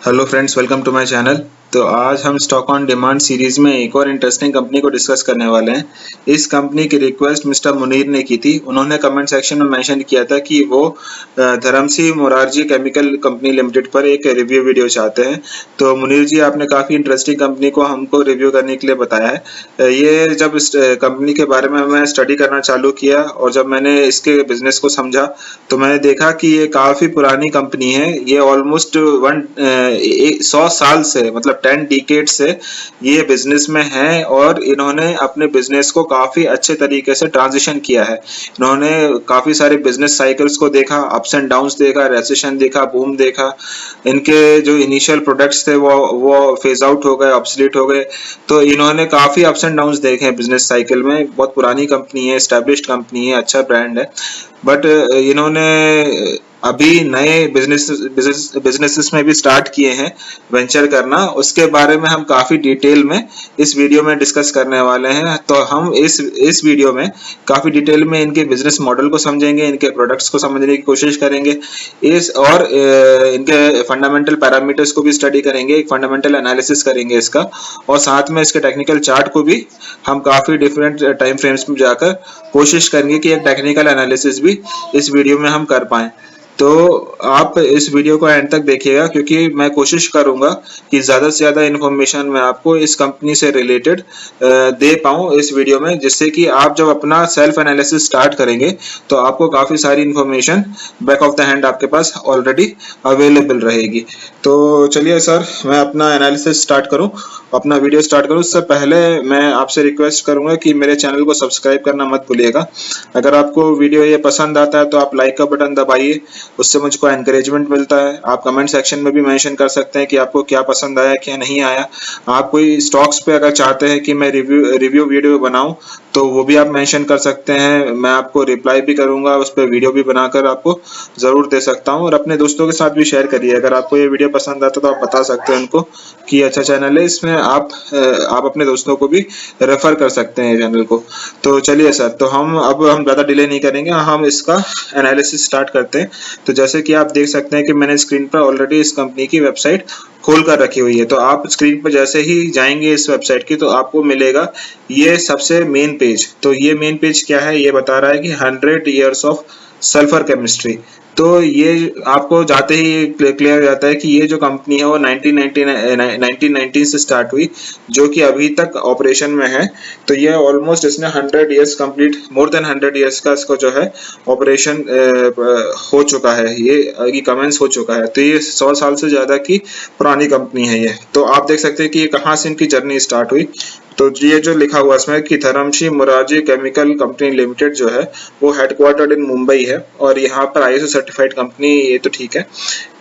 Hello friends, welcome to my channel. तो आज हम स्टॉक ऑन डिमांड सीरीज में एक और इंटरेस्टिंग कंपनी को डिस्कस करने वाले हैं। इस कंपनी की रिक्वेस्ट मिस्टर मुनीर ने की थी। उन्होंने कमेंट सेक्शन में मेंशन किया था कि वो Dharamsi Morarji chemical company limited पर एक रिव्यू वीडियो चाहते हैं। तो मुनीर जी, आपने काफ़ी इंटरेस्टिंग कंपनी को हमको रिव्यू करने के लिए बताया है। ये जब इस कंपनी के बारे में मैं स्टडी करना चालू किया और जब मैंने इसके बिजनेस को समझा तो मैंने देखा कि ये काफ़ी पुरानी कंपनी है। ये ऑलमोस्ट 100 साल से, मतलब 10 डिकेड से ये बिजनेस में है और इन्होंने अपने बिजनेस को काफी अच्छे तरीके से ट्रांजिशन किया है। इन्होंने काफी सारे बिजनेस साइकिल्स को देखा, अप्स एंड डाउन्स देखा, रेसेशन देखा, बूम देखा। इनके जो इनिशियल प्रोडक्ट्स थे वो फेज आउट हो गए, ऑब्सोलीट हो गए। तो इन्होंने काफी अप्स एंड डाउन्स देखे हैं बिजनेस साइकिल में। बहुत पुरानी कंपनी है, एस्टेब्लिश्ड कंपनी है, अच्छा ब्रांड है। बट इन्होंने अभी नए बिजनेसेस में भी स्टार्ट किए हैं वेंचर करना। उसके बारे में हम काफी डिटेल में इस वीडियो में डिस्कस करने वाले हैं। तो हम इस वीडियो में काफी डिटेल में इनके बिजनेस मॉडल को समझेंगे, इनके प्रोडक्ट्स को समझने की कोशिश करेंगे, इनके फंडामेंटल पैरामीटर्स को भी स्टडी करेंगे, एक फंडामेंटल एनालिसिस करेंगे इसका, और साथ में इसके टेक्निकल चार्ट को भी हम काफी डिफरेंट टाइम फ्रेम्स में जाकर कोशिश करेंगे कि एक टेक्निकल एनालिसिस भी इस वीडियो में हम कर पाएं। तो आप इस वीडियो को एंड तक देखिएगा, क्योंकि मैं कोशिश करूंगा कि ज्यादा से ज्यादा इन्फॉर्मेशन मैं आपको इस कंपनी से रिलेटेड दे पाऊं इस वीडियो में, जिससे कि आप जब अपना सेल्फ एनालिसिस स्टार्ट करेंगे तो आपको काफी सारी information back of the hand आपके पास ऑलरेडी अवेलेबल रहेगी। तो चलिए सर, मैं अपना एनालिसिस स्टार्ट करूं, अपना वीडियो स्टार्ट करूं। उससे पहले मैं आपसे रिक्वेस्ट करूंगा कि मेरे चैनल को सब्सक्राइब करना मत भूलिएगा। अगर आपको वीडियो ये पसंद आता है तो आप लाइक का बटन दबाइए, उससे मुझको एनकरेजमेंट मिलता है। आप कमेंट सेक्शन में भी मेंशन कर सकते हैं कि आपको क्या पसंद आया, क्या नहीं आया। आप कोई स्टॉक्स पे अगर चाहते हैं कि मैं रिव्यू वीडियो बनाऊं तो वो भी आप मेंशन कर सकते हैं। मैं आपको रिप्लाई भी करूंगा, उस पर वीडियो भी बनाकर आपको जरूर दे सकता हूं। और अपने दोस्तों के साथ भी शेयर करिए। अगर आपको ये वीडियो पसंद आता तो आप बता सकते हैं उनको कि अच्छा चैनल है, इसमें आप अपने दोस्तों को भी रेफर कर सकते हैं चैनल को। तो चलिए सर, तो हम ज्यादा डिले नहीं करेंगे, हम इसका एनालिसिस स्टार्ट करते हैं। तो जैसे कि आप देख सकते हैं कि मैंने स्क्रीन पर ऑलरेडी इस कंपनी की वेबसाइट खोल कर रखी हुई है। तो आप स्क्रीन पर जैसे ही जाएंगे इस वेबसाइट की तो आपको मिलेगा ये सबसे मेन पेज। तो ये मेन पेज क्या है, ये बता रहा है कि 100 years ऑफ सल्फर केमिस्ट्री। तो ये आपको जाते ही क्लियर हो जाता है कि ये जो कंपनी है वो 1990 से स्टार्ट हुई, जो कि अभी तक ऑपरेशन में है। तो ये ऑलमोस्ट इसने 100 years complete, more than 100 years का इसको जो है ऑपरेशन हो चुका है, ये कमेंस हो चुका है। तो ये 100 साल से ज्यादा की पुरानी कंपनी है ये। तो आप देख सकते हैं कि ये कहाँ से इनकी जर्नी स्टार्ट हुई। तो ये जो लिखा हुआ इसमें कि Dharamsi Morarji chemical company limited जो है वो हेडक्वार्टर्ड इन मुंबई है और यहाँ पर आईएसओ सर्टिफाइड कंपनी, ये तो ठीक है।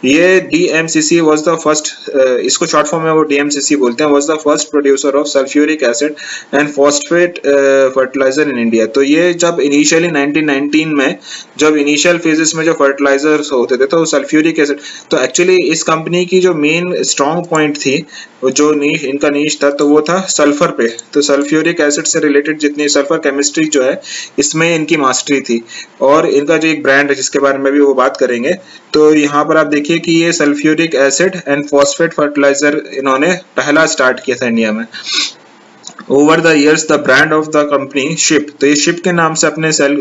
ये डीएमसीसी वाज द फर्स्ट, इसको शॉर्ट फॉर्म में वो डीएमसीसी बोलते हैं, was the first producer of sulphuric acid and phosphate fertiliser in India. तो ये जब इनिशियली 1919 में जब इनिशियल फेजेस में जो फर्टिलाइजर्स होते थे तो सल्फ्यूरिक एसिड, तो एक्चुअली इस कंपनी की जो मेन स्ट्रॉन्ग पॉइंट थी, जो नीश इनका नीश था, तो वो था सल्फर पे। तो सल्फ्यूरिक एसिड से रिलेटेड जितनी सल्फर केमिस्ट्री जो है इसमें इनकी मास्टरी थी। और इनका जो एक ब्रांड है जिसके बारे में भी वो बात करेंगे, तो यहाँ पर आप देखिए कि ये sulphuric acid and phosphate fertiliser इन्होंने पहला स्टार्ट किया था इंडिया में। Over the years the brand of the company ship, तो ये शिप के नाम से अपने सेल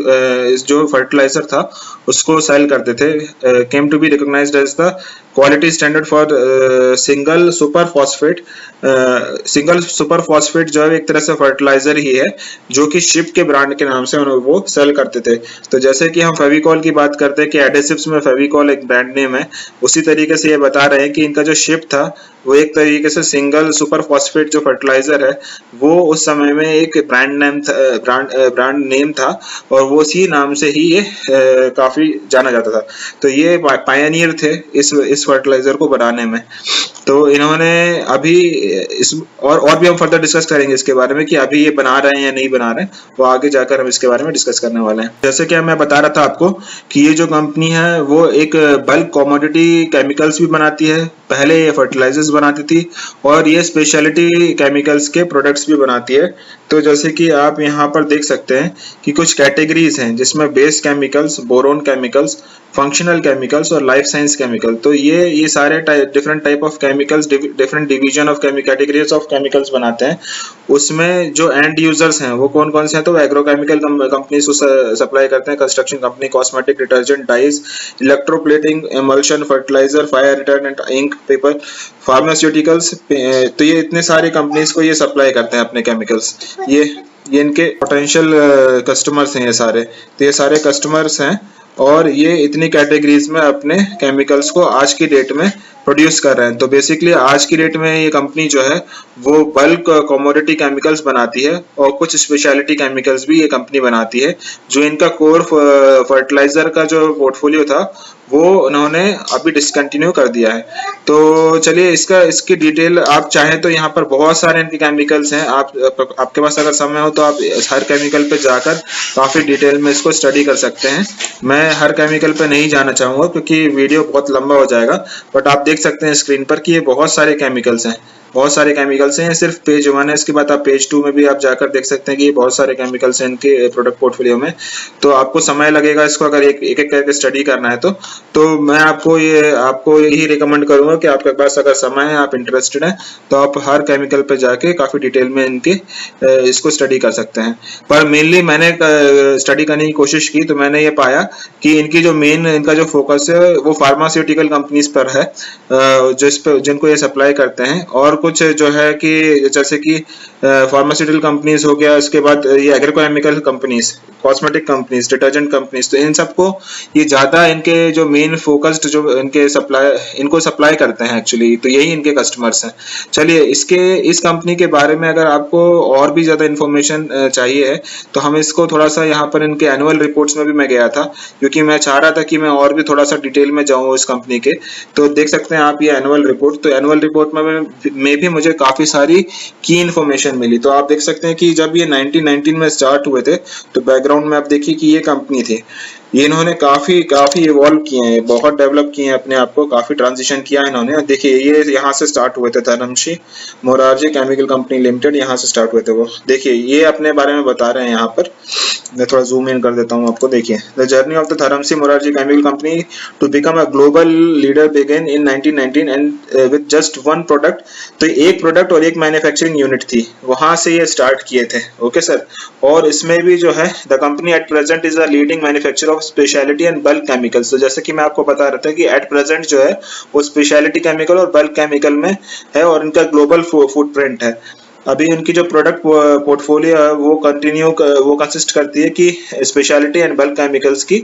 जो फर्टिलाइजर था उसको सेल करते थे। Came to be recognised as the quality standard for single super phosphate. Single super phosphate जो है एक तरह से फर्टिलाइजर ही है, जो कि शिप के ब्रांड के नाम से वो सेल करते थे। तो जैसे कि हम फेविकॉल की बात करते हैं कि एडेसिव्स में फेविकॉल एक ब्रांड नेम है, उसी तरीके से ये बता रहे हैं कि इनका जो शिप था वो एक तरीके से सिंगल सुपर फॉस्फेट जो फर्टिलाइजर है वो उस समय में एक ब्रांड नेम था और वो उसी नाम से ही ये काफी जाना जाता था। तो ये पायनियर थे इस फर्टिलाइजर को बनाने में। तो इन्होंने अभी इस और भी हम फर्दर डिस्कस करेंगे इसके बारे में कि अभी ये बना रहे हैं या नहीं बना रहे हैं, वो आगे जाकर हम इसके बारे में डिस्कस करने वाले हैं। जैसे कि मैं बता रहा था आपको कि ये जो कंपनी है वो एक बल्क कमोडिटी केमिकल्स भी बनाती है, पहले ये फर्टिलाइजर्स बनाती थी और ये स्पेशलिटी केमिकल्स के प्रोडक्ट्स भी बनाती है। तो जैसे कि आप यहाँ पर देख सकते हैं कि कुछ कैटेगरीज हैं जिसमें base chemicals, boron chemicals, functional chemicals और लाइफ साइंस केमिकल। तो ये सारे different type of chemicals, different division of categories of chemicals बनाते हैं। उसमें जो एंड यूजर्स हैं वो कौन कौन से हैं, तो एग्रोकेमिकल कंपनीज को सप्लाई करते हैं, construction company, cosmetic, detergent, dyes, electroplating, emulsion, fertiliser, fire retardant, ink, paper, pharmaceuticals. तो ये इतने सारे कंपनीज को ये सप्लाई करते हैं अपने केमिकल्स। ये इनके पोटेंशियल कस्टमर्स हैं ये सारे। तो ये सारे कस्टमर्स हैं और ये इतनी कैटेगरीज में अपने केमिकल्स को आज की डेट में प्रोड्यूस कर रहे हैं। तो बेसिकली आज की डेट में ये कंपनी जो है वो बल्क कमोडिटी केमिकल्स बनाती है और कुछ स्पेशलिटी केमिकल्स भी ये कंपनी बनाती है। जो इनका कोर फर्टिलाइजर का जो पोर्टफोलियो था वो उन्होंने अभी डिसकंटिन्यू कर दिया है। तो चलिए इसकी डिटेल आप चाहें तो यहाँ पर बहुत सारे इनके केमिकल्स हैं। आपके पास अगर समय हो तो आप हर केमिकल पे जाकर काफी डिटेल में इसको स्टडी कर सकते हैं। मैं हर केमिकल पे नहीं जाना चाहूंगा क्योंकि वीडियो बहुत लंबा हो जाएगा, बट आप देख सकते हैं स्क्रीन पर कि ये बहुत सारे केमिकल्स हैं, बहुत सारे केमिकल्स हैं। सिर्फ पेज 1 है, इसके बाद आप पेज 2 में भी आप जाकर देख सकते हैं कि ये बहुत सारे केमिकल्स हैं इनके प्रोडक्ट पोर्टफोलियो में। तो आपको समय लगेगा इसको अगर एक एक करके स्टडी करना है तो मैं आपको यही रिकमेंड करूंगा कि आपके पास अगर समय है, आप इंटरेस्टेड हैं, तो आप हर केमिकल पे जाके काफी डिटेल में इसको स्टडी कर सकते हैं। पर मेनली मैंने स्टडी करने की कोशिश की तो मैंने ये पाया कि इनका जो फोकस है वो फार्मास्यूटिकल कंपनीज पर है, जिनको ये सप्लाई करते हैं। और कुछ जो है कि जैसे कि फार्मास्यूटिकल कंपनीज हो गया, उसके बाद ये agrochemical companies, cosmetic companies, detergent companies, तो इन सबको ये ज्यादा इनके जो मेन फोकस्ड जो इनको सप्लाई करते हैं एक्चुअली। तो यही इनके कस्टमर्स हैं। चलिए इस कंपनी के बारे में अगर आपको और भी ज्यादा इन्फॉर्मेशन चाहिए है तो हम इसको थोड़ा सा यहाँ पर इनके एनुअल रिपोर्ट्स में भी मैं गया था, क्योंकि मैं चाह रहा था कि मैं और भी थोड़ा सा डिटेल में जाऊँ इस कंपनी के। तो देख सकते हैं आप ये एनुअल रिपोर्ट। तो एनुअल रिपोर्ट में भी मुझे काफी सारी की इन्फॉर्मेशन मिली। तो आप देख सकते हैं कि जब ये 1919 में स्टार्ट हुए थे तो बैकग्राउंड में आप देखिए कि ये कंपनी थी, ये इन्होंने काफी इवॉल्व किए हैं, बहुत डेवलप किए हैं अपने आप को, काफी ट्रांजिशन किया है इन्होंने। देखिए ये यहाँ से स्टार्ट हुए थे, धर्मशी मोरारजी केमिकल कंपनी लिमिटेड, यहाँ से स्टार्ट हुए थे वो। देखिए ये अपने बारे में बता रहे हैं यहाँ पर, मैं थोड़ा जूम इन कर देता हूँ आपको। देखिए the journey of the Dharamsi Morarji chemical company to become a global leader begin in 1919 and with just one product. तो एक प्रोडक्ट और एक मैन्युफैक्चरिंग यूनिट थी, वहां से ये स्टार्ट किए थे। Okay sir. और इसमें भी जो है the company at present is a leading manufacturer of speciality and bulk chemicals. तो जैसे कि मैं आपको बता रहा था कि एट प्रेजेंट जो है वो स्पेशलिटी केमिकल और बल्क केमिकल में है और इनका ग्लोबल फुटप्रिंट है। अभी उनकी जो प्रोडक्ट पोर्टफोलियो है वो कंसिस्ट करती है कि स्पेशलिटी एंड बल्क केमिकल्स की,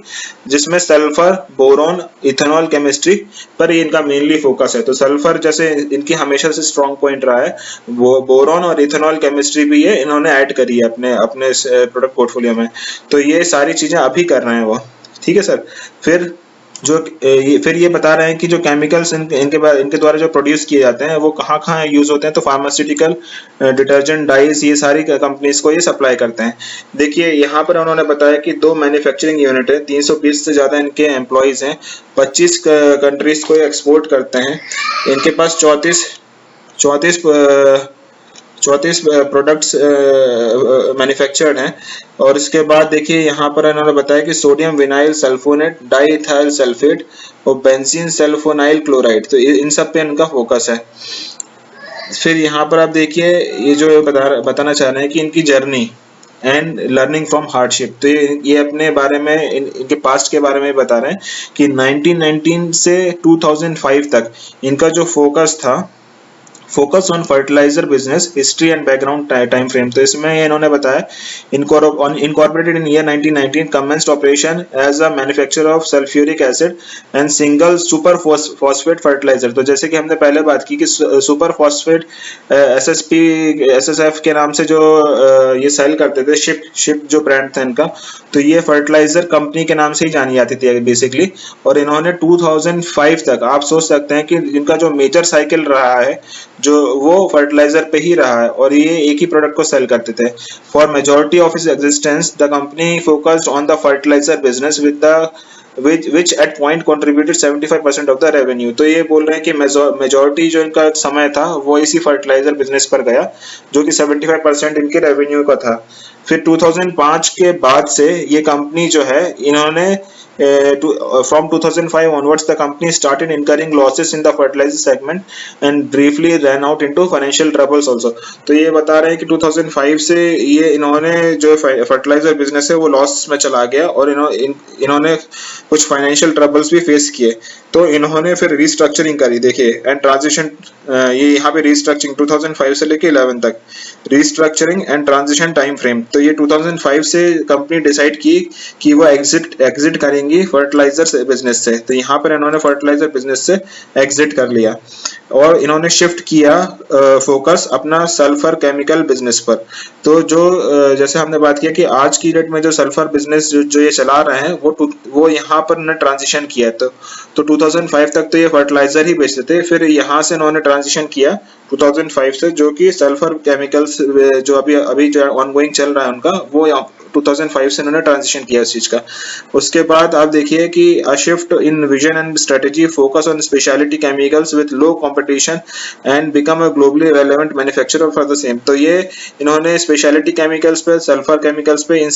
जिसमें सल्फर, बोरॉन, इथेनॉल केमिस्ट्री पर ये इनका मेनली फोकस है। तो सल्फर जैसे इनकी हमेशा से स्ट्रॉन्ग पॉइंट रहा है, वो बोरॉन और इथेनॉल केमिस्ट्री भी ये इन्होंने ऐड करी है अपने प्रोडक्ट पोर्टफोलियो में। तो ये सारी चीजें अभी कर रहे हैं वो। ठीक है सर। फिर ये बता रहे हैं कि जो केमिकल्स इनके द्वारा जो प्रोड्यूस किए जाते हैं वो कहाँ कहाँ यूज होते हैं। तो फार्मास्यूटिकल, डिटर्जेंट, डाइस, ये सारी कंपनीज को ये सप्लाई करते हैं। देखिए यहाँ पर उन्होंने बताया कि 2 मैन्युफैक्चरिंग यूनिट है, 320 से ज्यादा इनके एम्प्लॉइज हैं, 25 कंट्रीज को एक्सपोर्ट करते हैं। इनके पास 34 प्रोडक्ट्स मैन्युफैक्चर्ड हैं। और इसके बाद देखिए यहाँ पर इन्होंने बताया कि sodium vinyl sulphonate, diethyl sulphate और बेंजीन सल्फोनाइल क्लोराइड, तो इन सब पे इनका फोकस है। फिर यहाँ पर आप देखिए ये जो बताना चाह रहे हैं कि इनकी journey and learning from hardship. तो ये अपने बारे में इनके पास्ट के बारे में बता रहे हैं कि 1919 से 2005 तक इनका जो focus on fertiliser business, history and background time frame. तो इसमें इन्होंने बताया incorporated in year 1919 commenced operation as a manufacturer of sulphuric acid and single super phosphate fertiliser. तो जैसे कि हमने पहले बात की कि सुपर फॉस्फेट SSF के नाम से जो ये सेल करते थे, शिप जो ब्रांड था इनका, तो ये फर्टिलाइजर कंपनी के नाम से ही जानी जाती थी बेसिकली। और इन्होंने 2005 तक, आप सोच सकते हैं कि इनका जो मेजर साइकिल रहा है जो वो फर्टिलाइजर पे ही रहा है और ये एक ही प्रोडक्ट को सेल करते थे। For majority of its existence the company focused on the fertiliser business which at point contributed 75% of the revenue। तो ये बोल रहे हैं कि मेजॉरिटी जो इनका समय था वो इसी फर्टिलाइजर बिजनेस पर गया, जो कि 75% इनके रेवेन्यू का था। फिर 2005 के बाद से ये कंपनी जो है इन्होंने from 2005 onwards the company started incurring losses in the fertilizer segment and briefly ran out into financial troubles also। तो ये बता रहे हैं कि 2005 से ये इन्होंने जो फर्टिलाइजर बिजनेस है वो लॉस में चला गया और इन्होंने कुछ फाइनेंशियल ट्रबल्स भी फेस किए। तो इन्होंने फिर रिस्ट्रक्चरिंग करी, देखिए, एंड ट्रांजिशन, ये यहाँ पे रिस्ट्रक्चरिंग 2005 से लेके 11 तक restructuring and transition time frame. तो ये 2005 से कंपनी डिसाइड की कि वो एग्जिट करेंगी फर्टिलाइजर बिजनेस से। तो यहाँ पर इन्होंने फर्टिलाइजर बिजनेस से एग्जिट कर लिया और इन्होंने शिफ्ट किया फोकस अपना सल्फर केमिकल बिजनेस पर। तो जो जैसे हमने बात किया कि आज की डेट में जो सल्फर बिजनेस जो ये चला रहे हैं वो यहाँ पर उन्होंने ट्रांजिशन किया। तो 2005 तक तो ये फर्टिलाइजर ही बेचते थे, फिर यहाँ से इन्होंने ट्रांजिशन किया 2005 से, जो कि सल्फर केमिकल्स जो अभी जो ऑनगोइंग चल रहा है उनका, वो 2005 से इन्होंने ट्रांजिशन किया इस चीज का। उसके बाद आप देखिए कि अ shift in vision and strategy, focus on speciality chemicals with low competition and become a globally relevant manufacturer for the same. तो ये इन्होंने स्पेशलिटी केमिकल्स पे, सल्फर केमिकल्स पे, इन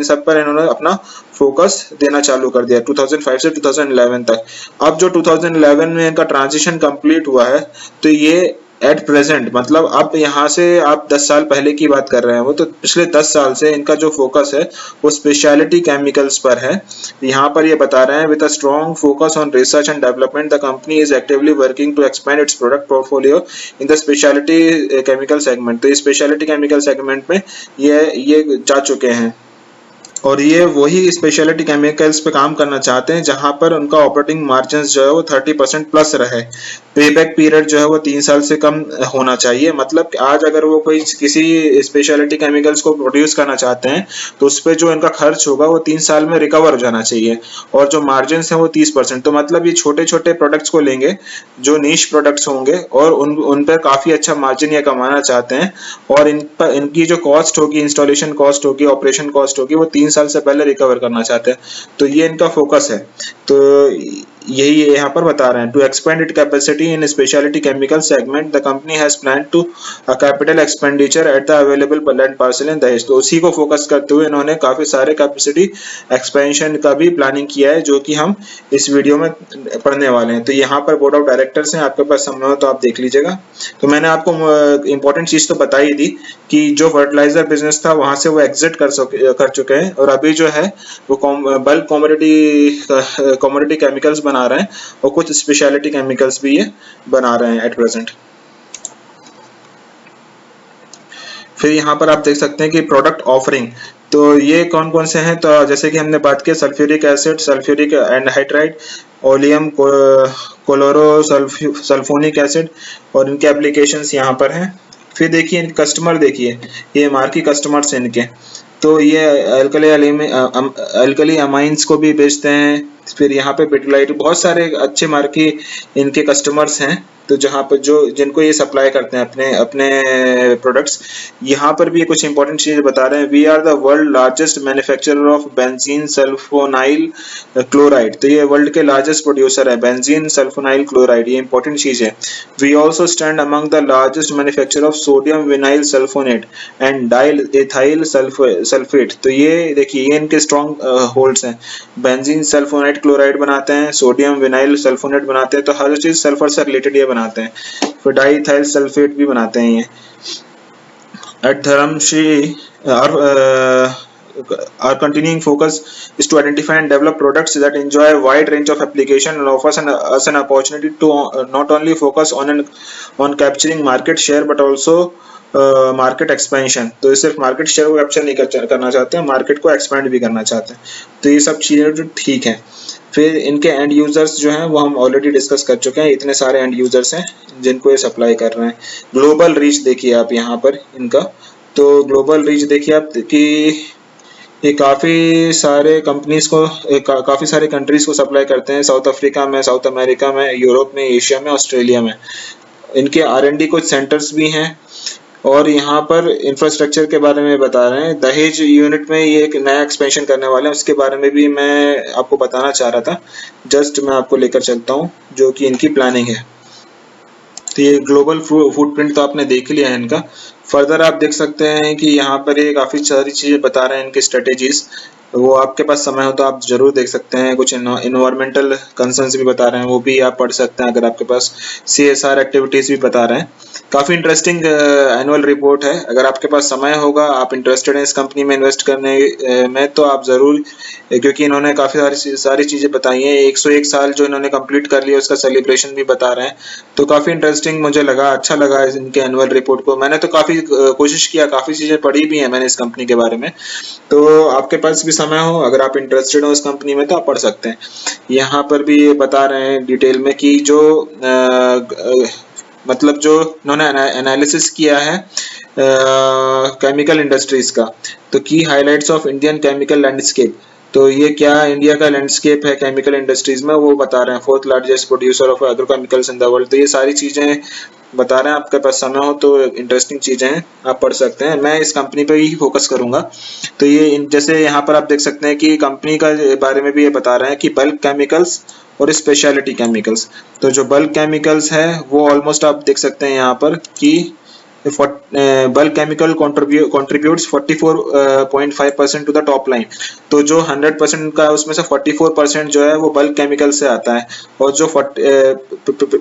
सब पर इन्होंने अपना फोकस देना चालू कर दिया 2005 से 2011 तक। अब जो 2011 में इनका ट्रांजिशन कंप्लीट हुआ है, तो ये एट प्रेजेंट, मतलब अब यहाँ से आप 10 साल पहले की बात कर रहे हैं, वो तो पिछले 10 साल से इनका जो फोकस है वो स्पेशलिटी केमिकल्स पर है। यहाँ पर ये बता रहे हैं, with a strong focus on research and development the company is actively working to expand its product portfolio in the speciality chemical segment. तो ये स्पेशलिटी केमिकल सेगमेंट में ये जा चुके हैं और ये वही स्पेशलिटी केमिकल्स पे काम करना चाहते हैं जहां पर उनका ऑपरेटिंग मार्जिन जो है वो 30% प्लस रहे। पेबैक पीरियड जो है वो 3 साल से कम होना चाहिए। मतलब कि आज अगर वो कोई किसी स्पेशलिटी केमिकल्स को प्रोड्यूस करना चाहते हैं तो उस पर जो इनका खर्च होगा वो 3 साल में रिकवर हो जाना चाहिए, और जो मार्जिन है वो 30%। तो मतलब ये छोटे छोटे प्रोडक्ट्स को लेंगे जो नीश प्रोडक्ट्स होंगे और उन पर काफी अच्छा मार्जिन ये कमाना चाहते हैं, और इनकी जो कॉस्ट होगी, इंस्टॉलेशन कॉस्ट होगी, ऑपरेशन कॉस्ट होगी, वो 3 साल से पहले रिकवर करना चाहते हैं। तो ये इनका फोकस है। तो यही यहाँ पर बता रहे हैं, to expand it capacity in specialty chemical segment the company has plan to capital expenditure at the available land parcel in Dahej. तो उसी को फोकस करते हुए इन्होंने काफी सारे कैपेसिटी एक्सपेंशन का भी प्लानिंग किया है, जो कि हम इस वीडियो में पढ़ने वाले हैं। तो यहाँ पर बोर्ड ऑफ डायरेक्टर्स हैं, आपके पास समय हो तो आप देख लीजिएगा। तो मैंने आपको इंपॉर्टेंट चीज तो बता ही दी कि जो फर्टिलाइजर बिजनेस था वहां से वो एग्जिट कर चुके हैं, और अभी जो है वो बल्क कमोडिटी केमिकल्स बना रहे हैं और कुछ स्पेशलिटी केमिकल्स भी ये बना रहे हैं एट प्रेजेंट। फिर यहाँ पर आप देख सकते हैं कि प्रोडक्ट ऑफरिंग, तो ये कौन कौन से हैं। तो जैसे कि हमने बात की sulphuric acid, sulphuric anhydride, oleum chloro sulphonic acid, और इनके एप्लीकेशंस यहाँ पर हैं। फिर देखिए कस्टमर, देखिए ये मार्की कस्टमर्स हैं इनके। तो ये अल्कली अमाइंस को भी बेचते हैं। फिर यहाँ पे पिटलाइट, बहुत सारे अच्छे मार्की इनके कस्टमर्स हैं, तो जहाँ पर जिनको ये सप्लाई करते हैं अपने प्रोडक्ट्स। यहाँ पर भी कुछ इंपॉर्टेंट चीज बता रहे हैं। We are the world largest manufacturer of benzene sulphonyl chloride. तो ये वर्ल्ड के लार्जेस्ट प्रोड्यूसर है बेंजीन सल्फोनाइल क्लोराइड, ये इंपॉर्टेंट चीज है। We also stand among the largest manufacturer of sodium vinyl sulphonate and diethyl sulphate. तो ये देखिए ये इनके स्ट्रॉन्ग होल्ड्स हैं। बेंजीन सल्फोनाइल क्लोराइड बनाते हैं, सोडियम विनाइल सल्फोनेट बनाते हैं, तो हर चीज सल्फर से रिलेटेड ये बनाते हैं। फिर डाइथाइल सल्फेट भी बनाते हैं ये। At Dharamsi our continuing focus is to identify and develop products that enjoy a wide range of application and offers us an opportunity to not only focus on capturing market share but also market expansion. तो ये सिर्फ market share को capture नहीं करना चाहते हैं, market को expand भी करना चाहते हैं। तो ये सब चीजें जो ठीक है। फिर इनके एंड यूजर्स जो हैं वो हम ऑलरेडी डिस्कस कर चुके हैं, इतने सारे एंड यूजर्स हैं जिनको ये सप्लाई कर रहे हैं। ग्लोबल रीच देखिए आप यहाँ पर इनका, तो ग्लोबल रीच देखिए आप कि ये काफ़ी सारे कंपनीज को, काफ़ी सारे कंट्रीज को सप्लाई करते हैं। साउथ अफ्रीका में, साउथ अमेरिका में, यूरोप में, एशिया में, ऑस्ट्रेलिया में। इनके R&D कुछ सेंटर्स भी हैं, और यहाँ पर इंफ्रास्ट्रक्चर के बारे में बता रहे हैं। दहेज यूनिट में ये एक नया एक्सपेंशन करने वाले हैं, उसके बारे में भी मैं आपको बताना चाह रहा था। जस्ट मैं आपको लेकर चलता हूँ जो कि इनकी प्लानिंग है। तो ये ग्लोबल फुटप्रिंट तो आपने देख लिया है इनका। फर्दर आप देख सकते हैं कि यहाँ पर ये काफ़ी सारी चीज़ें बता रहे हैं इनकी स्ट्रेटेजीज, वो आपके पास समय हो तो आप जरूर देख सकते हैं। कुछ इन्वायरमेंटल कंसर्न्स भी बता रहे हैं, वो भी आप पढ़ सकते हैं अगर आपके पास। CSR एक्टिविटीज भी बता रहे हैं। काफ़ी इंटरेस्टिंग एनुअल रिपोर्ट है। अगर आपके पास समय होगा, आप इंटरेस्टेड हैं इस कंपनी में इन्वेस्ट करने में, तो आप ज़रूर, क्योंकि इन्होंने काफ़ी सारी चीज़ें बताई हैं। 101 साल जो इन्होंने कंप्लीट कर लिया उसका सेलिब्रेशन भी बता रहे हैं। तो काफ़ी इंटरेस्टिंग मुझे लगा, अच्छा लगा इनके एनुअल रिपोर्ट को। मैंने तो काफ़ी कोशिश किया, काफ़ी चीज़ें पढ़ी भी हैं मैंने इस कंपनी के बारे में। तो आपके पास भी समय हो, अगर आप इंटरेस्टेड हो इस कंपनी में, तो आप पढ़ सकते हैं। यहाँ पर भी ये बता रहे हैं डिटेल में कि जो मतलब जो इन्होंने एनालिसिस किया है केमिकल इंडस्ट्रीज का, तो की highlights of Indian chemical landscape, तो ये क्या इंडिया का लैंडस्केप है केमिकल इंडस्ट्रीज में, वो बता रहे हैं। 4th largest producer of agrochemicals in the world, तो ये सारी चीजें बता रहे हैं। आपके पास समय हो तो इंटरेस्टिंग चीजें हैं, आप पढ़ सकते हैं। मैं इस कंपनी पे ही फोकस करूंगा। तो ये जैसे यहाँ पर आप देख सकते हैं कि कंपनी का बारे में भी ये बता रहे हैं कि बल्क केमिकल्स और स्पेशलिटी केमिकल्स। तो जो बल्क केमिकल्स है वो ऑलमोस्ट आप देख सकते हैं यहाँ पर कि bulk chemical contributes 44.5% to the top line. तो जो 100% का उसमें से 44% जो है वो बल्क केमिकल से आता है। और जो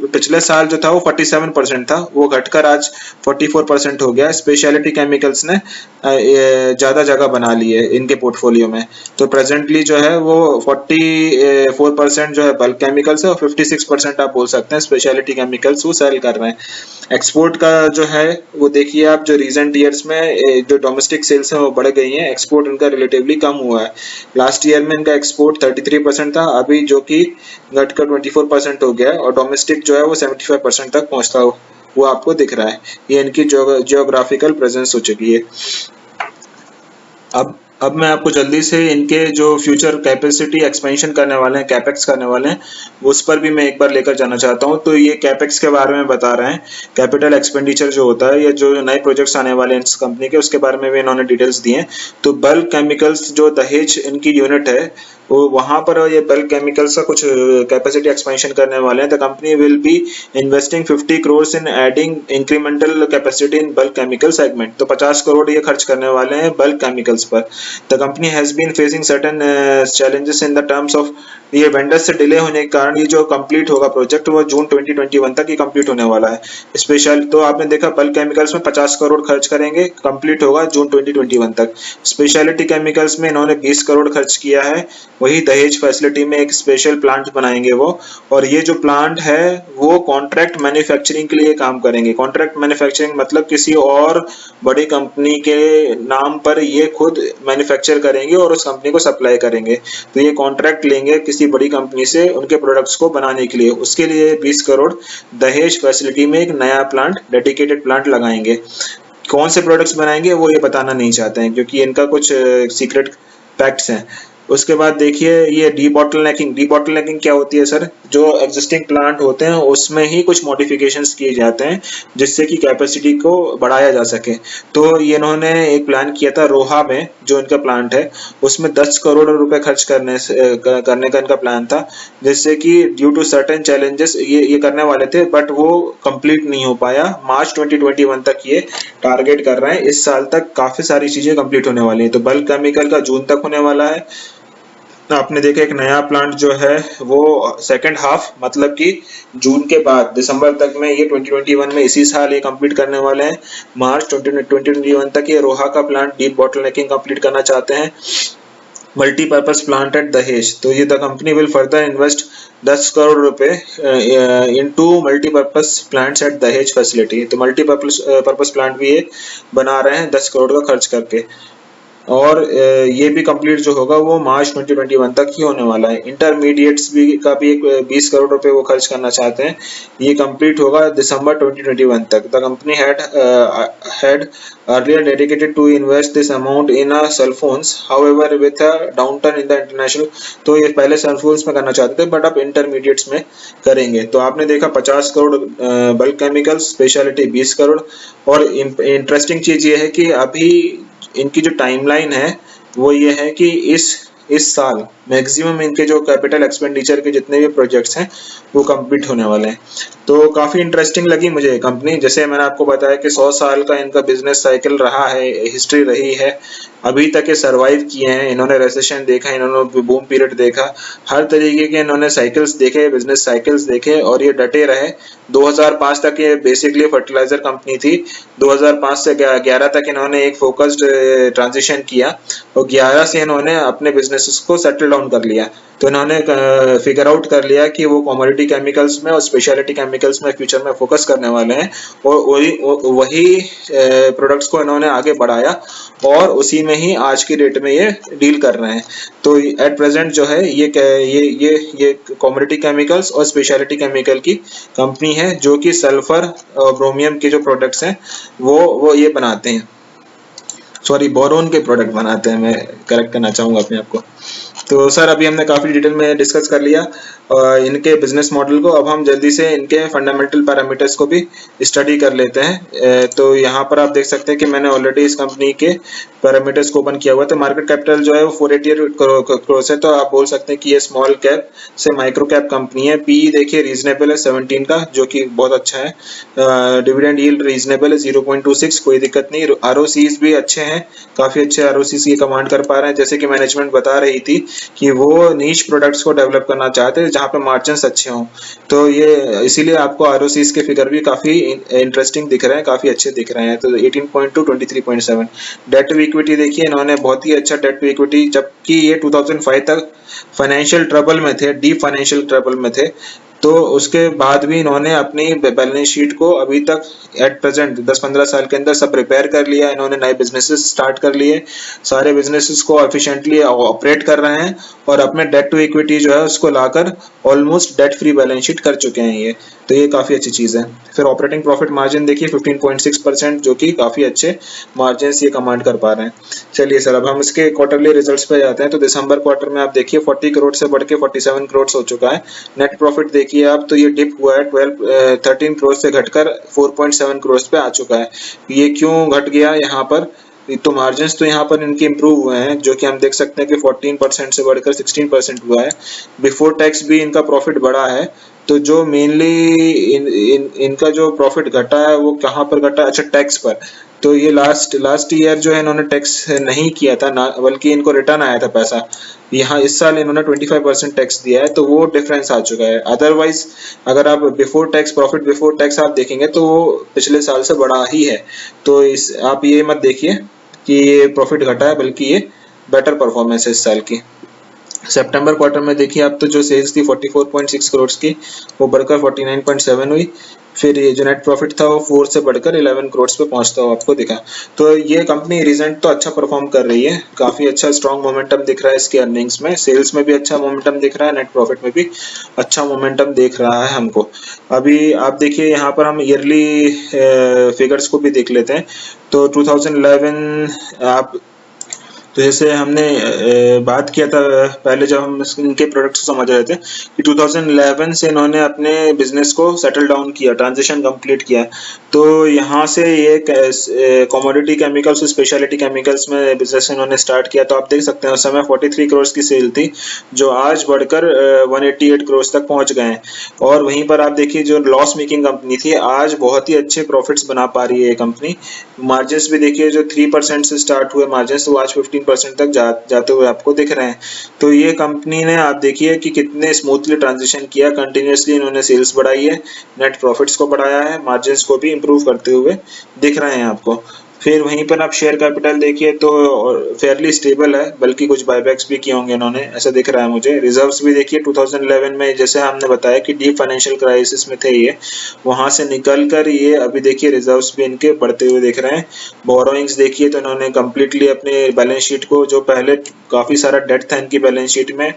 पिछले साल जो था वो 47% था, वो घटकर आज 44% हो गया। स्पेशलिटी केमिकल्स ने ज्यादा जगह बना ली है इनके पोर्टफोलियो में। तो प्रेजेंटली जो है वो 44% जो है बल्क केमिकल्स है और 56% आप बोल सकते हैं स्पेशलिटी केमिकल्स वो सेल कर रहे हैं। एक्सपोर्ट का जो है वो देखिए आप, जो रिसेंट ईयर्स में जो डोमेस्टिक सेल्स हैं वो बढ़ गई हैं, एक्सपोर्ट इनका रिलेटिवली कम हुआ है। लास्ट ईयर में इनका एक्सपोर्ट 33% था, अभी जो कि घटकर 24% हो गया है, और डोमेस्टिक जो है वो 75% तक पहुंचता हो वो आपको दिख रहा है। ये इनकी जियोग्राफिकल प्रेजेंस हो चुकी है। अब मैं आपको जल्दी से इनके जो फ्यूचर कैपेसिटी एक्सपेंशन करने वाले हैं, कैपेक्स करने वाले हैं, उस पर भी मैं एक बार लेकर जाना चाहता हूं। तो ये कैपेक्स के बारे में बता रहे हैं, कैपिटल एक्सपेंडिचर जो होता है, या जो नए प्रोजेक्ट्स आने वाले हैं इस कंपनी के, उसके बारे में भी इन्होंने डिटेल्स दिए हैं। तो बल्क केमिकल्स जो दहेज इनकी यूनिट है, वो वहां पर ये बल्क केमिकल्स का कुछ कैपेसिटी एक्सपेंशन करने वाले हैं। The company will be investing 50 crore in adding incremental capacity in bulk chemical segment. तो 50 करोड़ ये खर्च करने वाले हैं बल्क केमिकल्स पर। The company has been facing certain challenges in the terms of, ये वेंडर्स से डिले होने के कारण ये जो कंप्लीट होगा प्रोजेक्ट वो जून 2021 तक ये कंप्लीट होने वाला है। स्पेशल तो आपने देखा बल्क केमिकल्स में 50 करोड़ खर्च करेंगे, कंप्लीट होगा जून 2021 तक। स्पेशलिटी केमिकल्स में इन्होंने 20 करोड़ खर्च किया है। वही दहेज फैसिलिटी में एक स्पेशल प्लांट बनाएंगे वो, और ये जो प्लांट है वो कॉन्ट्रैक्ट मैन्युफैक्चरिंग के लिए काम करेंगे। कॉन्ट्रैक्ट मैन्युफैक्चरिंग मतलब किसी और बड़ी कंपनी के नाम पर ये खुद मैन्युफैक्चर करेंगे और उस कंपनी को सप्लाई करेंगे। तो ये कॉन्ट्रैक्ट लेंगे किसी बड़ी कंपनी से उनके प्रोडक्ट्स को बनाने के लिए। उसके लिए 20 करोड़ दहेज फैसिलिटी में एक नया प्लांट, डेडिकेटेड प्लांट लगाएंगे। कौन से प्रोडक्ट्स बनाएंगे वो ये बताना नहीं चाहते हैं, क्योंकि इनका कुछ सीक्रेट फैक्ट्स हैं। उसके बाद देखिए ये डी बॉटलनेकिंग क्या होती है सर? जो एग्जिस्टिंग प्लांट होते हैं उसमें ही कुछ मॉडिफिकेशंस किए जाते हैं जिससे कि कैपेसिटी को बढ़ाया जा सके। तो ये इन्होंने एक प्लान किया था रोहा में, जो इनका प्लांट है उसमें 10 करोड़ रुपए खर्च करने का इनका प्लान था, जिससे कि ड्यू टू सर्टेन चैलेंजेस ये करने वाले थे, बट वो कंप्लीट नहीं हो पाया। मार्च 2021 तक ये टारगेट कर रहे हैं। इस साल तक काफी सारी चीजें कंप्लीट होने वाली है। तो बल्क केमिकल का जून तक होने वाला है। आपने देखा एक नया प्लांट जो है वो सेकंड हाफ, मतलब कि जून के बाद दिसंबर तक में, ये 2021 में इसी साल ये कंप्लीट करने वाले हैं। मार्च 2021 तक ये रोहा का प्लांट डीप बॉटलनेकिंग कंप्लीट करना चाहते हैं। मल्टीपर्पज प्लांट एट दहेज, तो ये the company will further invest 10 crore रुपए इनटू मल्टीपर्पज प्लांट्स एट दहेज फैसिलिटी। तो मल्टीपर्पज प्लांट भी ये बना रहे हैं 10 करोड़ का खर्च करके, और ये भी कंप्लीट जो होगा वो मार्च 2021 तक ही होने वाला है। इंटरमीडिएट्स का भी एक 20 करोड़ रुपए वो खर्च करना चाहते हैं। ये कंप्लीट होगा दिसंबर 2021 तक। The company had earlier dedicated to invest this amount in cell phones, however with a downturn in the international, तो ये पहले सेल फोन्स में करना चाहते थे बट अब इंटरमीडिएट्स में करेंगे। तो आपने देखा 50 crore bulk chemicals, speciality 20 crore. और इंटरेस्टिंग चीज ये है कि अभी इनकी जो टाइमलाइन है वो ये है कि इस इस साल मैक्सिमम इनके जो कैपिटल एक्सपेंडिचर के जितने भी प्रोजेक्ट्स हैं वो कंप्लीट होने वाले हैं। तो काफ़ी इंटरेस्टिंग लगी मुझे ये कंपनी। जैसे मैंने आपको बताया कि 100 साल का इनका बिजनेस साइकिल रहा है, हिस्ट्री रही है, अभी तक ये सर्वाइव किए हैं। इन्होंने रेसेशन देखा, इन्होंने बूम पीरियड देखा, हर तरीके के इन्होंने साइकिल्स देखे, बिजनेस साइकिल्स देखे और ये डटे रहे। 2005 तक ये बेसिकली फर्टिलाइजर कंपनी थी। 2005 से 11 तक इन्होंने एक फोकस्ड ट्रांजिशन किया और 11 से इन्होंने अपने बिजनेसेस को सेटल डाउन कर लिया। तो इन्होंने फिगर आउट कर लिया कि वो कमोडिटी केमिकल्स में और स्पेशलिटी केमिकल्स में फ्यूचर में फोकस करने वाले हैं और वही प्रोडक्ट्स को इन्होंने आगे बढ़ाया और उसी में ही आज की डेट में ये डील कर रहे हैं। तो एट प्रेजेंट जो है ये कमोडिटी केमिकल्स और स्पेशलिटी केमिकल की कंपनी है जो कि सल्फर और ब्रोमियम के जो प्रोडक्ट्स हैं वो ये बनाते हैं, सॉरी बोरोन के प्रोडक्ट बनाते हैं, मैं करेक्ट करना चाहूँगा अपने आप को। तो सर अभी हमने काफ़ी डिटेल में डिस्कस कर लिया इनके बिजनेस मॉडल को। अब हम जल्दी से इनके फंडामेंटल पैरामीटर्स को भी स्टडी कर लेते हैं। तो यहाँ पर आप देख सकते हैं कि मैंने ऑलरेडी इस कंपनी के पैरामीटर्स को ओपन किया हुआ है। तो मार्केट कैपिटल जो है वो 488 करोड़ है। तो आप बोल सकते हैं कि ये स्मॉल कैप से माइक्रो कैप कंपनी है। पी देखिए रीजनेबल है 17 का, जो कि बहुत अच्छा है। डिविडेंड यील्ड रीजनेबल है 0.26, कोई दिक्कत नहीं। आरओसीज भी अच्छे हैं, काफ़ी अच्छे आरओसीज ये कमांड कर पा रहे हैं। जैसे कि मैनेजमेंट बता रही थी कि वो नीश प्रोडक्ट्स को डेवलप करना चाहते हैं जहाँ पे मार्जिन्स अच्छे हों। तो ये इसीलिए आपको आरओसीज के फिगर भी काफ़ी इंटरेस्टिंग दिख रहे हैं, काफ़ी अच्छे दिख रहे हैं। तो 18.2 23.7। डेट टू इक्विटी देखिए इन्होंने बहुत ही अच्छा डेट टू इक्विटी, जबकि ये 2005 तक फाइनेंशियल ट्रबल में थे, डीप फाइनेंशियल ट्रबल में थे। तो उसके बाद भी इन्होंने अपनी बैलेंस शीट को अभी तक एट प्रेजेंट 10-15 साल के अंदर सब रिपेयर कर लिया। इन्होंने नए बिजनेसेस स्टार्ट कर लिए, सारे बिजनेसेस को एफिशिएंटली ऑपरेट कर रहे हैं और अपने डेट टू इक्विटी जो है उसको लाकर almost debt free balance sheet कर चुके हैं ये। तो ये काफ़ी अच्छी चीज़ है। फिर ऑपरेटिंग प्रॉफिट मार्जिन देखिए 15.6%, जो कि काफ़ी अच्छे मार्जिन ये कमांड कर पा रहे हैं। चलिए सर अब हम इसके क्वार्टरली रिजल्ट्स पे जाते हैं। तो दिसंबर क्वार्टर में आप देखिए 40 करोड़ से बढ़ के 47 करोड़ हो चुका है। नेट प्रॉफिट देखिए आप, तो ये डिप हुआ है 13 करोड़ से घटकर 4.7 करोड़ पे आ चुका है। ये क्यों घट गया यहाँ पर? तो मार्जिन्स तो यहाँ पर इनके इम्प्रूव हुए हैं, जो कि हम देख सकते हैं कि 14% से बढ़कर 16% हुआ है। बिफोर टैक्स भी इनका प्रॉफिट बढ़ा है। तो जो मेनली इनका जो प्रॉफिट घटा है वो कहाँ पर घटा? अच्छा, टैक्स पर। तो ये लास्ट ईयर जो है इन्होंने टैक्स नहीं किया था ना, बल्कि इनको रिटर्न आया था पैसा। यहाँ इस साल इन्होंने 25% टैक्स दिया है, तो वो डिफरेंस आ चुका है। अदरवाइज अगर आप before tax profit before tax आप देखेंगे तो वो पिछले साल से बड़ा ही है। तो आप ये मत देखिए कि ये प्रॉफिट घटा है, बल्कि ये बेटर परफॉर्मेंस है इस साल की। सितंबर क्वार्टर में देखिए आप, तो जो सेल्स थी 44.6 करोड़ की, वो बढ़कर 49.7 हुई। फिर ये जो नेट प्रॉफिट था वो 4 से बढ़कर 11 करोड़ पे पहुंचता हुआ आपको दिखा। तो ये कंपनी रिसेंट तो अच्छा परफॉर्म कर रही है, काफ़ी अच्छा स्ट्रॉन्ग मोमेंटम दिख रहा है इसके अर्निंग्स में, सेल्स में भी अच्छा मोमेंटम दिख रहा है, नेट प्रॉफिट में भी अच्छा मोमेंटम दिख रहा है हमको। अभी आप देखिए यहाँ पर हम ईयरली फिगर्स को भी देख लेते हैं। तो 2011 आप, तो जैसे हमने बात किया था पहले जब हम इनके प्रोडक्ट्स को समझ रहे थे कि 2011 से इन्होंने अपने बिजनेस को सेटल डाउन किया, ट्रांजिशन कंप्लीट किया। तो यहाँ से ये कमोडिटी केमिकल्स और स्पेशलिटी केमिकल्स में बिजनेस इन्होंने स्टार्ट किया। तो आप देख सकते हैं उस समय 43 करोड़ की सेल थी, जो आज बढ़कर 188 करोड़ तक पहुँच गए हैं। और वहीं पर आप देखिए जो लॉस मेकिंग कंपनी थी, आज बहुत ही अच्छे प्रॉफिट्स बना पा रही है ये कंपनी। मार्जिन्स भी देखिए जो 3% से स्टार्ट हुए मार्जिन्स, वो आज 15% तक जाते हुए आपको दिख रहे हैं। तो ये कंपनी ने आप देखिए कि कितने स्मूथली ट्रांजिशन किया, कंटिन्यूसली इन्होंने सेल्स बढ़ाई है, नेट प्रॉफिट्स को बढ़ाया है, मार्जिन्स को भी इम्प्रूव करते हुए दिख रहे हैं आपको। फिर वहीं पर आप शेयर कैपिटल देखिए तो फेयरली स्टेबल है, बल्कि कुछ बायबैक्स भी किए होंगे इन्होंने, ऐसा दिख रहा है मुझे। रिजर्व्स भी देखिए 2011 में, जैसे हमने बताया कि डीप फाइनेंशियल क्राइसिस में थे ये, वहां से निकल कर ये अभी देखिए रिजर्व्स भी इनके बढ़ते हुए दिख रहे हैं। बोरोइंग्स देखिए तो इन्होंने कम्प्लीटली अपने बैलेंस शीट को, जो पहले काफ़ी सारा डेट था इनकी बैलेंस शीट में,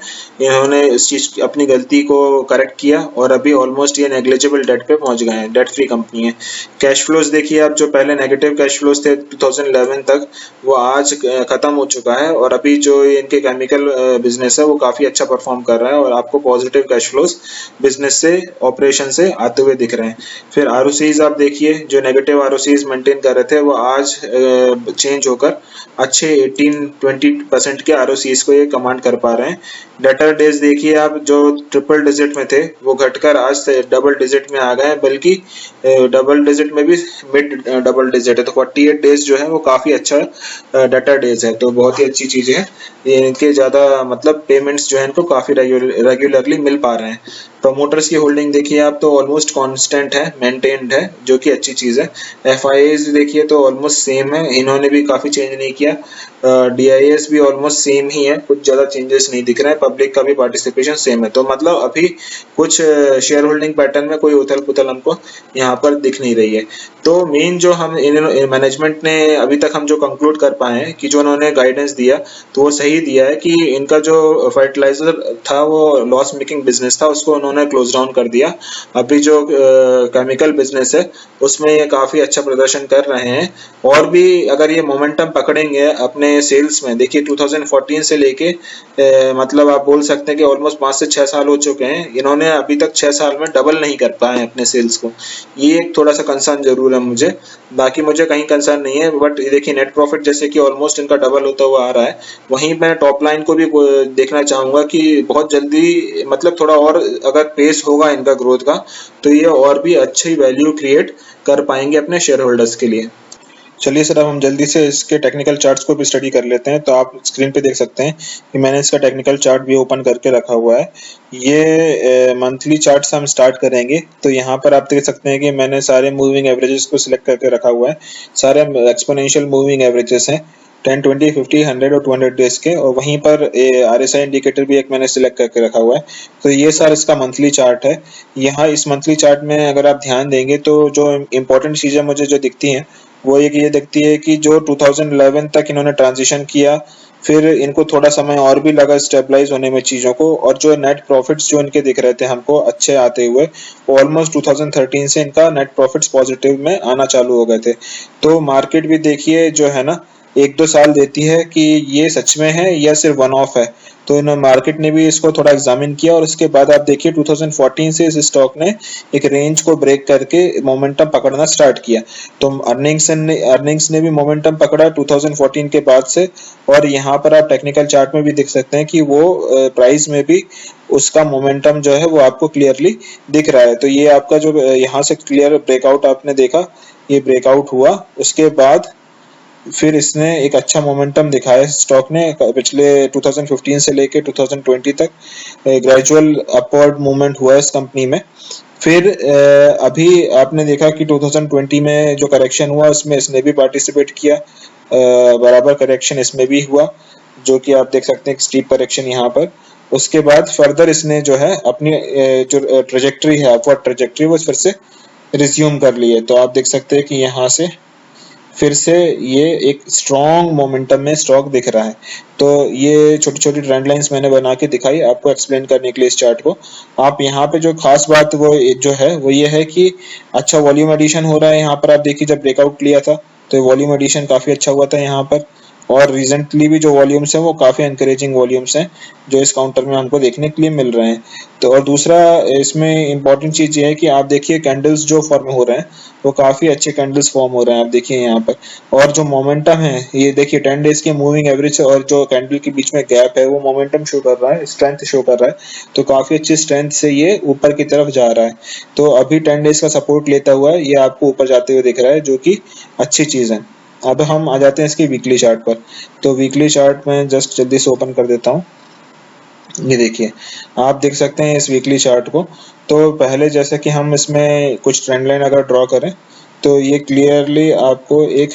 इन्होंने इस चीज़ अपनी गलती को करेक्ट किया और अभी ऑलमोस्ट ये नेग्लिजिबल डेट पे पहुंच गए हैं, डेट फ्री कंपनी है। कैश फ्लोज देखिए आप, जो पहले नेगेटिव कैश फ्लोज थे थे 2011 तक वो आज खत्म हो चुका है, और अभी जो इनके केमिकल बिजनेस है वो काफी अच्छा परफॉर्म कर रहा है और आपको पॉजिटिव कैश फ्लोज बिजनेस से, ऑपरेशन से आते हुए दिख रहे हैं। फिर आरओसीज आप देखिए, जो नेगेटिव आरओसीज मेंटेन कर रहे थे वो आज चेंज होकर अच्छे 18-20% के आरओसीज को ये कमांड कर पा रहे हैं। डेटर डेज देखिए आप, जो ट्रिपल डिजिट में थे वो घटकर आज डबल डिजिट में आ गए हैं, बल्कि डबल डिजिट में भी मिड डबल डिजिट है। तो 48 डेज जो है वो काफी अच्छा डेटर डेज है, तो बहुत ही अच्छी चीज है। इनके ज्यादा मतलब पेमेंट्स जो है इनको काफी रेगुलरली मिल पा रहे हैं। प्रमोटर्स की होल्डिंग देखिए आप, तो ऑलमोस्ट कांस्टेंट है, मेंटेन्ड है, जो कि अच्छी चीज है। एफआईएस देखिए तो ऑलमोस्ट सेम है, इन्होंने भी काफी चेंज नहीं किया। डीआईएस भी ऑलमोस्ट सेम ही है, कुछ ज्यादा चेंजेस नहीं दिख रहे हैं। पब्लिक का भी पार्टिसिपेशन सेम है, तो मतलब अभी कुछ शेयर होल्डिंग पैटर्न में कोई उथल पुथल हमको यहाँ पर दिख नहीं रही है। तो मेन जो हम मैनेजमेंट ने अभी तक हम जो कंक्लूड कर पाए हैं कि जो उन्होंने गाइडेंस दिया तो वो सही दिया है कि इनका जो फर्टिलाइजर था वो लॉस मेकिंग बिजनेस था, उसको उन्होंने क्लोज डाउन कर दिया। अभी जो केमिकल बिजनेस है उसमें ये काफी अच्छा प्रदर्शन कर रहे हैं, और भी अगर ये मोमेंटम पकड़ेंगे अपने सेल्स में, देखिए 2014 से लेके मतलब आप बोल सकते हैं कि ऑलमोस्ट 5 से 6 साल हो चुके हैं, इन्होंने अभी तक 6 साल में डबल नहीं कर पाए अपने सेल्स को। ये एक थोड़ा सा कंसर्न जरूर है मुझे, बाकी मुझे कहीं कंसर्न नहीं है। बट देखिए नेट प्रॉफिट जैसे कि ऑलमोस्ट इनका डबल होता हुआ आ रहा है, वहीं मैं टॉप लाइन को भी देखना चाहूंगा कि बहुत जल्दी मतलब थोड़ा और अगर पेस होगा इनका ग्रोथ का तो ये और भी अच्छी वैल्यू क्रिएट कर पाएंगे अपने शेयर होल्डर्स के लिए। चलिए सर, अब हम जल्दी से इसके टेक्निकल चार्ट्स को भी स्टडी कर लेते हैं। तो आप स्क्रीन पे देख सकते हैं कि मैंने इसका टेक्निकल चार्ट भी ओपन करके रखा हुआ है। ये मंथली चार्ट्स हम स्टार्ट करेंगे, तो यहाँ पर आप देख सकते हैं कि मैंने सारे मूविंग एवरेजेस को सिलेक्ट करके रखा हुआ है। सारे एक्सपोनेंशियल मूविंग एवरेजेस हैं, 10, 20, 50, 100 और 200 डेज के, और वहीं पर RSI इंडिकेटर भी एक मैंने सिलेक्ट करके रखा हुआ है। तो ये सर इसका मंथली चार्ट है। यहाँ इस मंथली चार्ट में अगर आप ध्यान देंगे तो जो इम्पोर्टेंट चीजें मुझे जो दिखती हैं वो एक ये दिखती है कि जो 2011 तक इन्होंने ट्रांजिशन किया, फिर इनको थोड़ा समय और भी लगा स्टेबलाइज होने में चीजों को, और जो नेट प्रॉफिट्स जो इनके दिख रहे थे हमको अच्छे आते हुए, ऑलमोस्ट 2013 से इनका नेट प्रॉफिट्स पॉजिटिव में आना चालू हो गए थे। तो मार्केट भी देखिए जो है ना 1-2 साल देती है कि ये सच में है या सिर्फ वन ऑफ है। तो इन मार्केट ने भी इसको थोड़ा एग्जामिन किया, और उसके बाद आप देखिए 2014 से इस स्टॉक ने एक रेंज को ब्रेक करके मोमेंटम पकड़ना स्टार्ट किया। तो अर्निंग्स ने भी मोमेंटम पकड़ा 2014 के बाद से, और यहाँ पर आप टेक्निकल चार्ट में भी देख सकते हैं कि वो प्राइस में भी उसका मोमेंटम जो है वो आपको क्लियरली दिख रहा है। तो ये आपका जो यहाँ से क्लियर ब्रेकआउट आपने देखा, ये ब्रेकआउट हुआ, उसके बाद फिर इसने एक अच्छा मोमेंटम दिखाया स्टॉक ने पिछले 2015 से लेके 2020 तक। ग्रेजुअल अपवर्ड मूवमेंट हुआ इस कंपनी में। फिर अभी आपने देखा कि 2020 में जो करेक्शन हुआ उसमें इसने भी पार्टिसिपेट किया, बराबर करेक्शन इसमें भी हुआ, जो कि आप देख सकते हैं स्टीप करेक्शन यहाँ पर। उसके बाद फर्दर इसने जो है अपनी जो ट्रेजेक्ट्री है, अपवर्ड ट्रेजेक्ट्री, वो फिर से रिज्यूम कर ली है। तो आप देख सकते हैं कि यहाँ से फिर से ये एक स्ट्रॉन्ग मोमेंटम में स्टॉक दिख रहा है। तो ये छोटी छोटी ट्रेंड लाइंस मैंने बना के दिखाई आपको एक्सप्लेन करने के लिए इस चार्ट को। आप यहाँ पे जो खास बात वो जो है वो ये है कि अच्छा वॉल्यूम एडिशन हो रहा है। यहाँ पर आप देखिए जब ब्रेकआउट लिया था तो वॉल्यूम एडिशन काफी अच्छा हुआ था यहाँ पर, और रिसेंटली भी जो वॉल्यूम्स हैं वो काफी एनकरेजिंग वॉल्यूम्स हैं जो इस काउंटर में हमको देखने के लिए मिल रहे हैं। तो और दूसरा इसमें इम्पोर्टेंट चीज ये है कि आप देखिए कैंडल्स जो फॉर्म हो रहे हैं वो काफी अच्छे कैंडल्स फॉर्म हो रहे हैं, आप देखिए यहाँ पर। और जो मोमेंटम है ये देखिए 10 डेज के मूविंग एवरेज और जो कैंडल के बीच में गैप है वो मोमेंटम शो कर रहा है, स्ट्रेंथ शो कर रहा है। तो काफी अच्छी स्ट्रेंथ से ये ऊपर की तरफ जा रहा है। तो अभी 10 डेज का सपोर्ट लेता हुआ है ये आपको ऊपर जाते हुए दिख रहा है, जो कि अच्छी चीज है। अब हम आ जाते हैं इसकी वीकली चार्ट पर। तो वीकली चार्ट में जस्ट जल्दी से ओपन कर देता हूँ। ये देखिए आप देख सकते हैं इस वीकली चार्ट को। तो पहले जैसे कि हम इसमें कुछ ट्रेंड लाइन अगर ड्रॉ करें तो ये क्लियरली आपको एक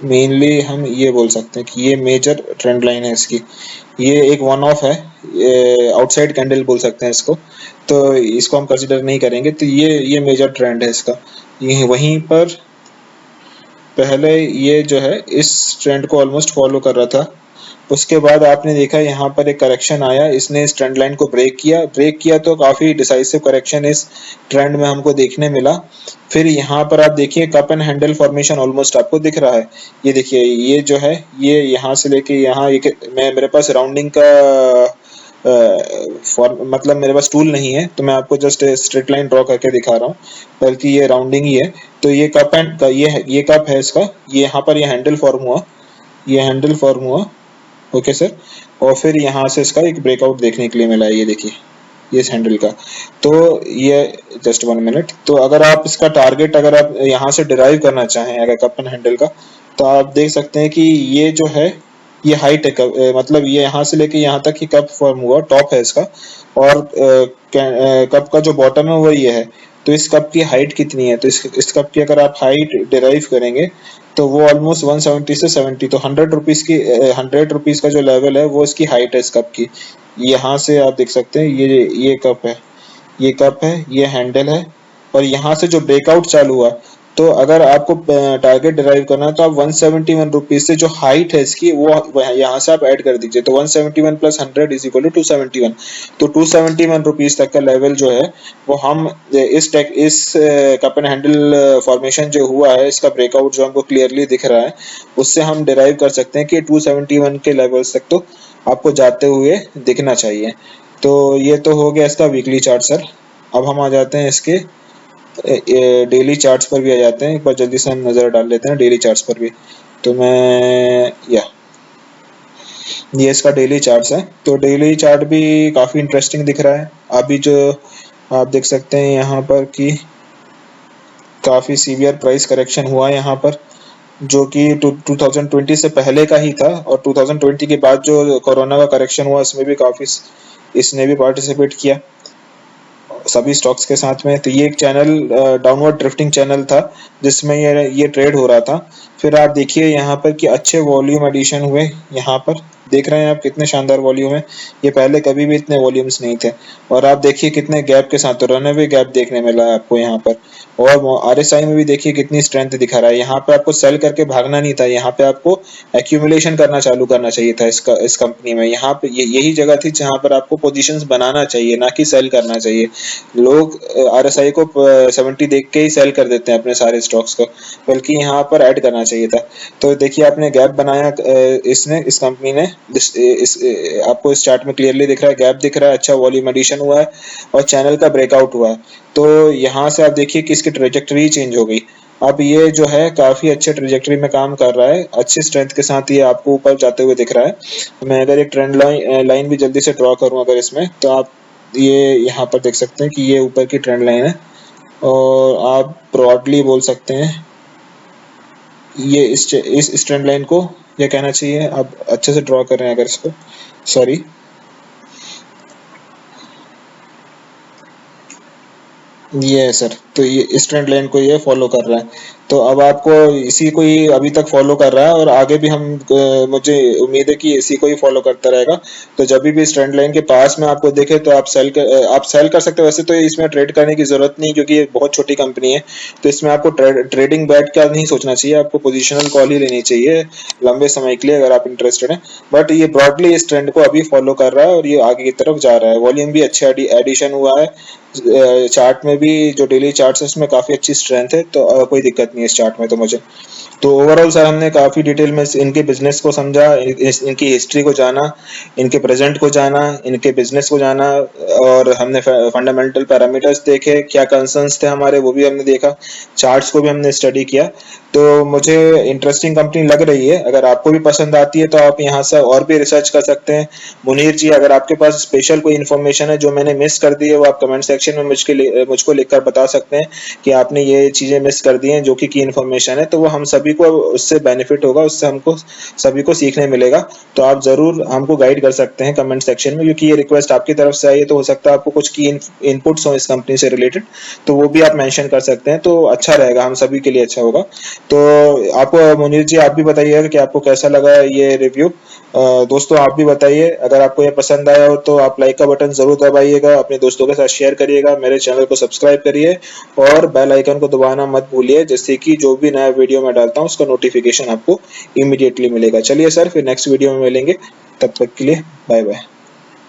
मेनली हम ये बोल सकते हैं कि ये मेजर ट्रेंड लाइन है इसकी। ये एक वन ऑफ है, आउटसाइड कैंडल बोल सकते हैं इसको, तो इसको हम कंसिडर नहीं करेंगे। तो ये मेजर ट्रेंड है इसका। ये वहीं पर पहले ये जो है इस ट्रेंड को ऑलमोस्ट फॉलो कर रहा था उसके बाद आपने देखा यहाँ पर एक करेक्शन आया, इसने इस ट्रेंड लाइन को ब्रेक किया तो काफी डिसाइसिव करेक्शन इस ट्रेंड में हमको देखने मिला। फिर यहाँ पर आप देखिए cup and handle formation almost आपको दिख रहा है। ये देखिए ये जो है ये यहाँ से लेके यहाँ मेरे पास राउंडिंग का मतलब मेरे पास टूल नहीं है, तो मैं आपको जस्ट स्ट्रेट लाइन ड्रॉ करके दिखा रहा हूँ, बल्कि ये राउंडिंग ही है। तो ये कप एंड ये कप है इसका, ये यहाँ पर ये हैंडल फॉर्म हुआ, ओके सर। और फिर यहाँ से इसका एक ब्रेकआउट देखने के लिए मिला है, ये देखिए ये इस हैंडल का। तो ये जस्ट 1 मिनट। तो अगर आप इसका टारगेट अगर आप यहाँ से डिराइव करना चाहें अगर कप एंड हैंडल का, तो आप देख सकते हैं कि ये जो है ये हाइट है, मतलब ये यहाँ से लेके यहाँ तक ही कप फॉर्म हुआ, टॉप है इसका, और कप का जो बॉटम है वो ये है। तो इस कप की हाइट कितनी है, तो इस कप की अगर आप हाइट डिराइव करेंगे तो वो ऑलमोस्ट 170 से 70, तो 100 रुपीज का जो लेवल है वो इसकी हाइट है इस कप की। यहाँ से आप देख सकते हैं ये कप है, ये हैंडल है, और यहाँ से जो ब्रेकआउट चालू हुआ, तो अगर आपको टारगेट डिराइव करना है तो आप 171 रुपीज से जो हाइट है इसकी वो यहाँ से आप ऐड कर दीजिए। तो 171 प्लस 100 इज इक्वल टू 271। तो 271 रुपीज तक का लेवल जो है वो हम इस कप एंड हैंडल फॉर्मेशन जो हुआ है, इसका ब्रेकआउट जो हमको क्लियरली दिख रहा है, उससे हम डिराइव कर सकते हैं कि 271 के लेवल्स तक तो आपको जाते हुए दिखना चाहिए। तो ये तो हो गया इसका वीकली चार्ट सर। अब हम आ जाते हैं इसके डेली चार्ट्स पर भी आ जाते हैं। एक बार जल्दी से हम नजर डाल लेते हैं डेली चार्ट्स पर भी। तो ये इसका डेली चार्ट्स है। तो डेली चार्ट भी काफी इंटरेस्टिंग दिख रहा है। अभी जो आप देख सकते हैं यहाँ पर कि काफी सीवियर प्राइस करेक्शन हुआ है यहाँ पर, जो कि 2020 से पहले का ही था, और 2020 के बाद जो कोरोना का करेक्शन हुआ इसमें भी काफी इसने भी पार्टिसिपेट किया सभी स्टॉक्स के साथ में। तो ये एक चैनल डाउनवर्ड ड्रिफ्टिंग चैनल था जिसमें ये ट्रेड हो रहा था। फिर आप देखिए यहाँ पर कि अच्छे वॉल्यूम एडिशन हुए, यहाँ पर देख रहे हैं आप कितने शानदार वॉल्यूम है। ये पहले कभी भी इतने वॉल्यूम्स नहीं थे। और आप देखिए कितने गैप के साथ, तो रनअवे गैप देखने मिला है आपको यहाँ पर। और आरएसआई में भी देखिए कितनी स्ट्रेंथ दिखा रहा है। यहाँ पे आपको सेल करके भागना नहीं था, यहाँ पे आपको एक्यूमुलेशन करना चालू करना चाहिए था इस कंपनी में। यहाँ पे यही जगह थी जहाँ पर आपको पोजीशंस बनाना चाहिए, ना कि सेल करना चाहिए। लोग आरएसआई को 70 देख के ही सेल कर देते हैं अपने सारे स्टॉक्स को, बल्कि यहाँ पर ऐड करना चाहिए था। तो देखिए आपने गैप बनाया इस कंपनी ने, आपको इस चार्ट में क्लियरली दिख रहा है, गैप दिख रहा है, अच्छा वॉल्यूम एडिशन हुआ है और चैनल का ब्रेकआउट हुआ है। तो यहाँ से आप देखिए कि इसकी ट्रेजेक्टरी चेंज हो गई। अब ये जो है काफी अच्छे ट्रेजेक्टरी में काम कर रहा है, अच्छी स्ट्रेंथ के साथ ये आपको ऊपर जाते हुए दिख रहा है। मैं अगर एक ट्रेंड लाइन भी जल्दी से ड्रॉ करूं अगर इसमें, तो आप ये यहाँ पर देख सकते हैं कि ये ऊपर की ट्रेंड लाइन है, और आप ब्रॉडली बोल सकते हैं ये इस ट्रेंड लाइन को ये कहना चाहिए। आप अच्छे से ड्रॉ कर रहे हैं अगर इसको, सॉरी, ये है सर। तो ये इस ट्रेंड लाइन को ये फॉलो कर रहा है। तो अब आपको इसी को ही अभी तक फॉलो कर रहा है, और आगे भी मुझे उम्मीद है कि इसी को ही फॉलो करता रहेगा। तो जब भी इस ट्रेंड लाइन के पास में आपको देखे तो आप सेल कर सकते हो। वैसे तो इसमें ट्रेड करने की जरूरत नहीं, क्योंकि ये बहुत छोटी कंपनी है। तो इसमें आपको ट्रेडिंग बैट का नहीं सोचना चाहिए, आपको पोजिशनल कॉल ही लेनी चाहिए लंबे समय के लिए अगर आप इंटरेस्टेड हैं। बट ये ब्रॉडली इस ट्रेंड को अभी फॉलो कर रहा है और ये आगे की तरफ जा रहा है। वॉल्यूम भी अच्छा एडिशन हुआ है, चार्ट में भी जो डेली चार्ट है उसमें काफी अच्छी स्ट्रेंथ है। तो कोई दिक्कत नहीं है इस चार्ट में तो मुझे। तो ओवरऑल सर हमने काफी डिटेल में इनके बिजनेस को समझा, इनकी हिस्ट्री को जाना, इनके प्रेजेंट को जाना, इनके बिजनेस को जाना, और हमने फंडामेंटल पैरामीटर्स देखे, क्या कंसर्न्स थे हमारे वो भी हमने देखा, चार्ट्स को भी हमने स्टडी किया। तो मुझे इंटरेस्टिंग कंपनी लग रही है। अगर आपको भी पसंद आती है तो आप यहाँ से और भी रिसर्च कर सकते हैं। मुनीर जी, अगर आपके पास स्पेशल कोई इन्फॉर्मेशन है जो मैंने मिस कर दी है, वो आप कमेंट सेक्शन में मुझको लिखकर बता सकते हैं कि आपने ये चीजें मिस कर दी हैं जो कि की इन्फॉर्मेशन है। तो वो हम सभी को उससे बेनिफिट होगा, उससे हमको सभी को सीखने मिलेगा। तो आप जरूर हमको गाइड कर सकते हैं कमेंट सेक्शन में, क्योंकि ये रिक्वेस्ट आपकी तरफ से आई है। तो हो सकता है आपको कुछ की इनपुट्स हो इस कंपनी से रिलेटेड, तो वो भी आप मेंशन कर सकते हैं। तो अच्छा रहेगा, हम सभी के लिए अच्छा होगा। तो आपको मुनीर जी आप भी बताइएगा कि आपको कैसा लगा ये रिव्यू। दोस्तों आप भी बताइए, अगर आपको ये पसंद आया हो तो आप लाइक का बटन जरूर दबाइएगा, अपने दोस्तों के साथ शेयर करिएगा, मेरे चैनल को सब्सक्राइब करिए और बेल आइकन को दबाना मत भूलिए, जिससे कि जो भी नया वीडियो मैं डालता हूँ उसका नोटिफिकेशन आपको इमीडिएटली मिलेगा। चलिए सर, फिर नेक्स्ट वीडियो में मिलेंगे। तब तक के लिए बाय बाय।